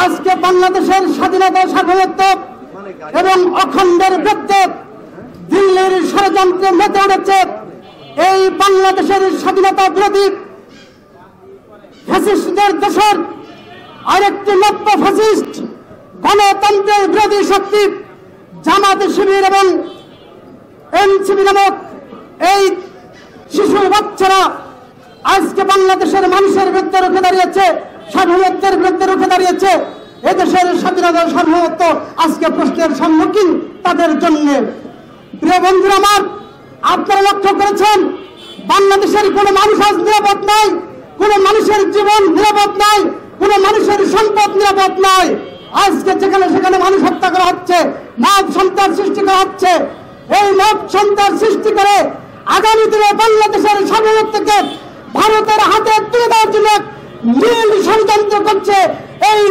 আজকে বাংলাদেশের স্বাধীনতা সার্বভৌমত্ব এবং অখণ্ডের বিরুদ্ধে দিল্লির ষড়যন্ত্রে মেতে উঠেছে এই বাংলাদেশের স্বাধীনতা বিরোধী ফ্যাসিস্টদের দেশের আরেকটি নব্য ফ্যাসিস্ট গণতন্ত্রের বিরোধী শক্তি জামাত শিবির এবং এনসিপি নামক এই শিশু বাচ্চারা আজকে বাংলাদেশের মানুষের বিরুদ্ধে রুখে দাঁড়িয়েছে, সার্বভৌমত্বের বিরুদ্ধে রুখে দাঁড়িয়েছে। এদেশের স্বাধীনতা সার্বভৌমত্ব আজকে প্রশ্নের সম্মুখীন তাদের জন্য। প্রিয় বন্ধুরা আমার, আপনারা লক্ষ্য করেছেন বাংলাদেশের কোনো মানুষ আজ নিরাপদ নয়, কোনো মানুষের জীবন নিরাপদ নয়, কোনো মানুষের সম্পদ নিরাপদ নয়। আজকে যেখানে সেখানে মানুষ হত্যা করা হচ্ছে, মব সন্ত্রাস সৃষ্টি করা হচ্ছে। এই মব সন্ত্রাস সৃষ্টি করে আগামী দিনে বাংলাদেশের সার্বভৌমত্বকে ভারতের হাতে তুলে দেওয়ার জন্য নীল ষড়যন্ত্র করছে এই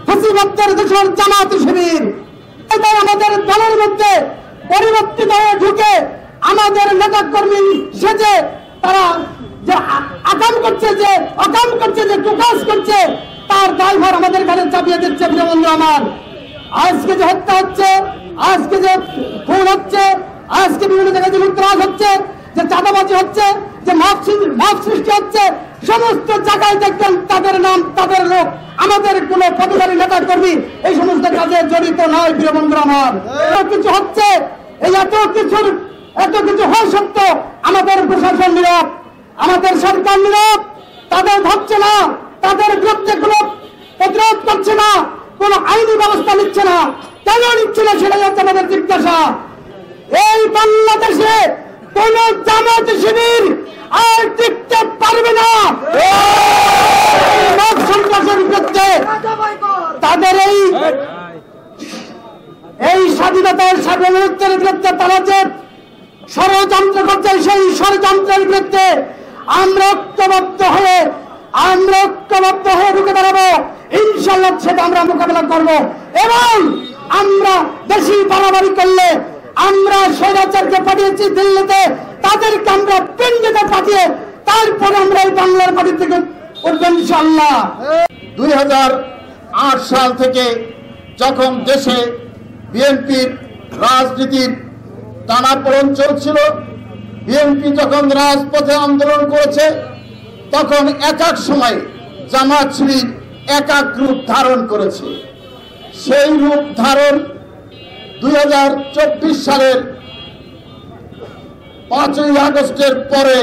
ফ্যাসিবাদের দেশের জামাত শিবির। এটাই আমাদের দলের মধ্যে পরিবর্তিত হয়ে ঢুকে আমাদের নেতা কর্মী সেজে তারা যে আকাম করছে যে টুকাস করছে, তার দায়ভার আমাদের ঘরে চাপিয়ে দিচ্ছে। প্রিয় বন্ধু আমার, আজকে যে হত্যা হচ্ছে, আজকে যে খুন হচ্ছে, আজকে বিভিন্ন জায়গায় যে লুটতরাজ হচ্ছে, যে চাঁদাবাজি হচ্ছে, যে মব সৃষ্টি হচ্ছে, সমস্ত জায়গায় দেখবেন তাদের নাম, তাদের লোক। আমাদের কোন পদধারী নেতা কর্মী এই সমস্ত কাজে জড়িত নয়। প্রিয় বন্ধু আমার, কিছু হচ্ছে, এই এত কিছু হয় সত্ত্বেও আমাদের প্রশাসন নীরব, আমাদের সরকার নীরব, তাদের ধরছে না, তাদের বিরুদ্ধে কোনো প্রতিরোধ করছে না, কোন আইনি ব্যবস্থা নিচ্ছে না। কেন নিচ্ছে না সেটাই হচ্ছে আমাদের জিজ্ঞাসা। এই বাংলাদেশে কোন জামাত শিবির আর টিকতে পারবে না। সন্ত্রাসের বিরুদ্ধে তাদের এই স্বাধীনতার সার্বভৌমত্বের বিরুদ্ধে তারা যে ষড়যন্ত্র করছে, সেই ষড়যন্ত্রের বিরুদ্ধে আমরা ঐক্যবদ্ধ হয়ে রুখে দাঁড়াবো। ইনশাআল্লাহ সেটা আমরা মোকাবেলা করবো। এবং আমরা বেশি বাড়াবাড়ি করলে, আমরা স্বৈরাচারকে পাঠিয়েছি দিল্লিতে, তাদেরকে আমরা পিন্ডিতে পাঠিয়ে তারপরে আমরা এই বাংলার মাটি থেকে উঠবো ইনশাআল্লাহ। 2008 সাল থেকে যখন দেশে বিএনপির রাজনীতির টানাপোড়েন চলছিল, বিএনপি যখন রাজপথে আন্দোলন করেছে, তখন এক সময় জামাত শিবির এক রূপ ধারণ করেছে। সেই রূপ ধারণ 2024 সালের 5ই আগস্টের পরে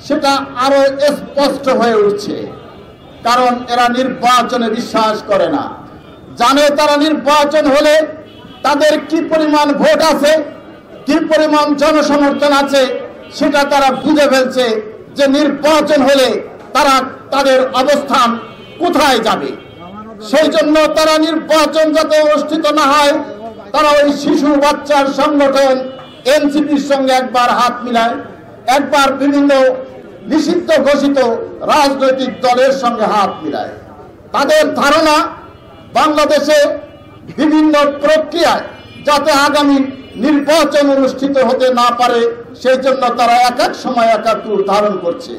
সেটা আরো স্পষ্ট হয়ে উঠছে। কারণ এরা নির্বাচনে বিশ্বাস করে না, জানে তারা নির্বাচন হলে তাদের কি পরিমাণ ভোট আছে, কি পরিমাণ জনসমর্থন আছে, সেটা তারা বুঝে ফেলছে যে নির্বাচন হলে তারা তাদের অবস্থান কোথায় যাবে। সেই জন্য তারা নির্বাচন যাতে অনুষ্ঠিত না হয়, তারা ওই শিশু বাচ্চার সংগঠন এনসিপির সঙ্গে একবার হাত মিলায়, একবার বিভিন্ন নিষিদ্ধ ঘোষিত রাজনৈতিক দলের সঙ্গে হাত মিলায়। তাদের ধারণা বাংলাদেশে বিভিন্ন প্রক্রিয়ায় যাতে আগামী নির্বাচন অনুষ্ঠিত হতে না পারে, সেই জন্য তারা এক সময় রূপ ধারণ করছে।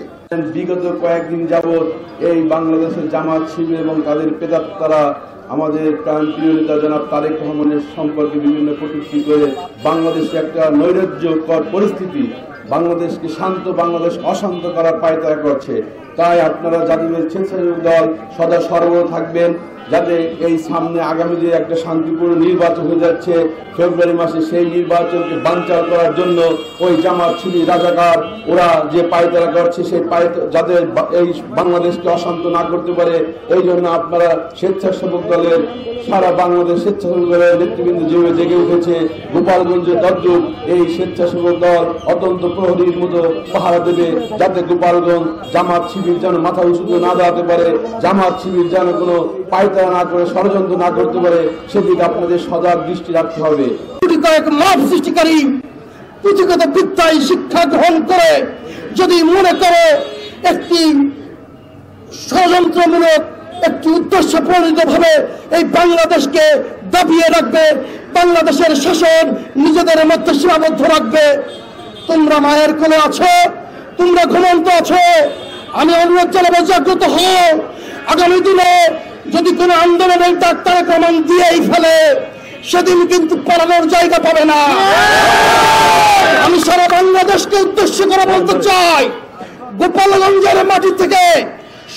বিগত কয়েকদিন যাবৎ এই বাংলাদেশের জামাত শিবির এবং তাদের প্রেতাত্মারা আমাদের প্রাণপ্রিয় নেতা জনাব তারেক রহমানের সম্পর্কে বিভিন্ন কটূক্তি করে বাংলাদেশে একটা নৈরাজ্যকর পরিস্থিতি, বাংলাদেশকে শান্ত বাংলাদেশ অশান্ত করার পায়তারা করছে। তাই আপনারা জাতীয় স্বেচ্ছাসেবক দল সদা সর্বদা থাকবেন, যাতে এই সামনে আগামী যে একটা শান্তিপূর্ণ নির্বাচন হয়ে যাচ্ছে ফেব্রুয়ারি মাসে, সেই নির্বাচনকে বানচাল করার জন্য ওই জামাত শিবির রাজাকার ওরা যে পায়তারা করছে, সেই যাতে এই বাংলাদেশকে অশান্ত না করতে পারে, এই জন্য আপনারা স্বেচ্ছাসেবক দলের সারা বাংলাদেশ স্বেচ্ছাসেবক দলের নেতৃবৃন্দ যেভাবে জেগে উঠেছে, গোপালগঞ্জে তদ্রুপ এই স্বেচ্ছাসেবক দল অত্যন্ত প্রহরীর মতো পাহারা দেবে, যাতে গোপালগঞ্জ জামাত শিবির যেন মাথা উঁচুতে না দাঁড়াতে পারে, জামাত শিবির যেন কোনো পায়তারা না করে ষড়যন্ত্র না করতে পারে, সেদিকে আপনাদের সজাগ দৃষ্টি রাখতে হবে। মব সৃষ্টিকারী পুঁথিগত বিদ্যায় শিক্ষা গ্রহণ করে যদি মনে করে একটি ষড়যন্ত্রমূলক একটি উদ্দেশ্য প্রণীত ভাবে এই বাংলাদেশকে দাবিয়ে রাখবে, বাংলাদেশের শাসন নিজেদের মধ্যে সীমাবদ্ধ রাখবে, তোমরা মায়ের কোলে আছো, তোমরা ঘুমন্ত আছো, আমি অনুরোধ জানাবো, জাগ্রত হও। আগামী দিনে যদি কোনো আন্দোলনের ডাক্তার প্রমাণ দিয়েই ফেলে, সেদিন কিন্তু পালানোর জায়গা পাবে না। আমি সারা বাংলাদেশকে উদ্দেশ্য করে বলতে চাই, গোপালগঞ্জের মাটি থেকে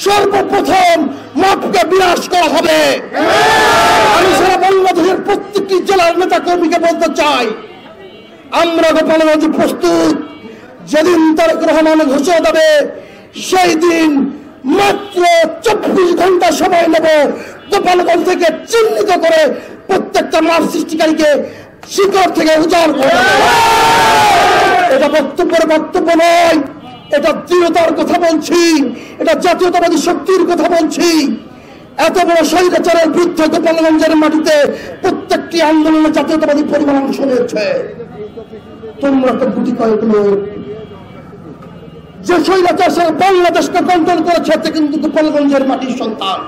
সর্বপ্রথম মদকে বিনাশ করা হবে। আমি সারা বাংলাদেশের প্রত্যেকটি জেলার নেতা কর্মীকে বলতে চাই, আমরা গোপালগঞ্জ প্রস্তুত। যেদিন তারেক রহমান ঘোষণা দেবে, সেই দিন মাত্র 24 ঘন্টা সময় নেব গোপালগঞ্জ থেকে চিহ্নিত করে প্রত্যেকটা মার্কসিস্টকারীকে শিকড় থেকে উজাড় করে। এটা বক্তব্য নয়, এটা দৃঢ়তার কথা বলছি, এটা জাতীয়তাবাদী শক্তির কথা বলছি। এত বড় স্বৈরাচারের বিরুদ্ধে গোপালগঞ্জের মাটিতে প্রত্যেকটি আন্দোলনে জাতীয়তাবাদী পরিবার অংশ নিয়েছে। তোমরা তো গুটি কয়েক লোক। যে স্বৈরাচার বাংলাদেশকে কন্ট্রোল করেছে, কিন্তু গোপালগঞ্জের মাটির সন্তান,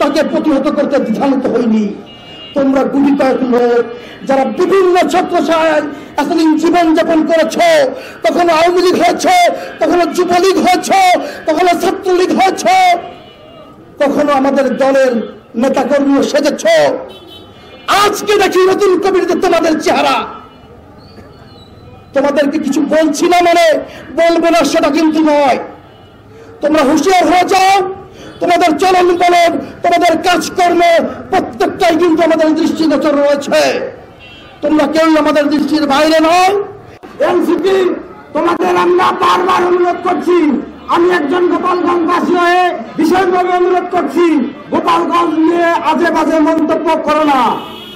তাকে প্রতিহত করতে দ্বিধান্বিত হয়নি। তোমরা গুটি কয়েক লোক যারা বিভিন্ন ছত্রছায়ায় এতদিন জীবন যাপন করেছ, কখনো আওয়ামী লীগ হয়েছে, কখনো যুবলীগ হয়েছে, কখনো ছাত্রলীগ হয়েছে, কখনো আমাদের দলের নেতা কর্মী সেজেছ। আজকে দেখি নতুন কবিরদের তোমাদের চেহারা। তোমাদেরকে কিছু বলছি না মানে বলবো না সেটা কিন্তু নয়। তোমরা হুঁশিয়ার হয়ে যাও। তোমাদের চলন বলন, তোমাদের কাজকর্ম প্রত্যেকটাই কিন্তু আমাদের দৃষ্টিগোচর রয়েছে। তোমরা কেউ আমাদের দৃষ্টির বাইরে নয়। এনসিপি, তোমাদের আমরা বারবার অনুরোধ করছি, আমি একজন গোপালগঞ্জবাসী হয়ে বিশেষভাবে অনুরোধ করছি, গোপালগঞ্জ নিয়ে আজে বাজে মন্তব্য করো না,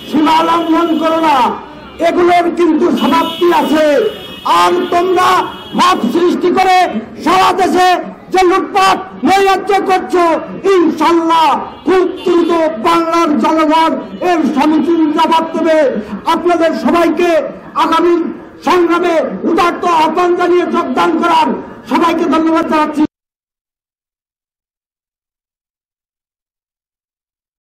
সীমা লঙ্ঘন করো না। এগুলোর কিন্তু সমাপ্তি আছে। আর তোমরা ভাব সৃষ্টি করে সারা দেশে যে লুটপাট নৈরাজ্য করছো, ইনশাল্লাহ খুব দ্রুত বাংলার জনগণ এর সমুচীন জবাব দেবে। আপনাদের সবাইকে আগামী সংগ্রামে উদাত্ত আহ্বান জানিয়ে যোগদান করার সবাইকে ধন্যবাদ জানাচ্ছি।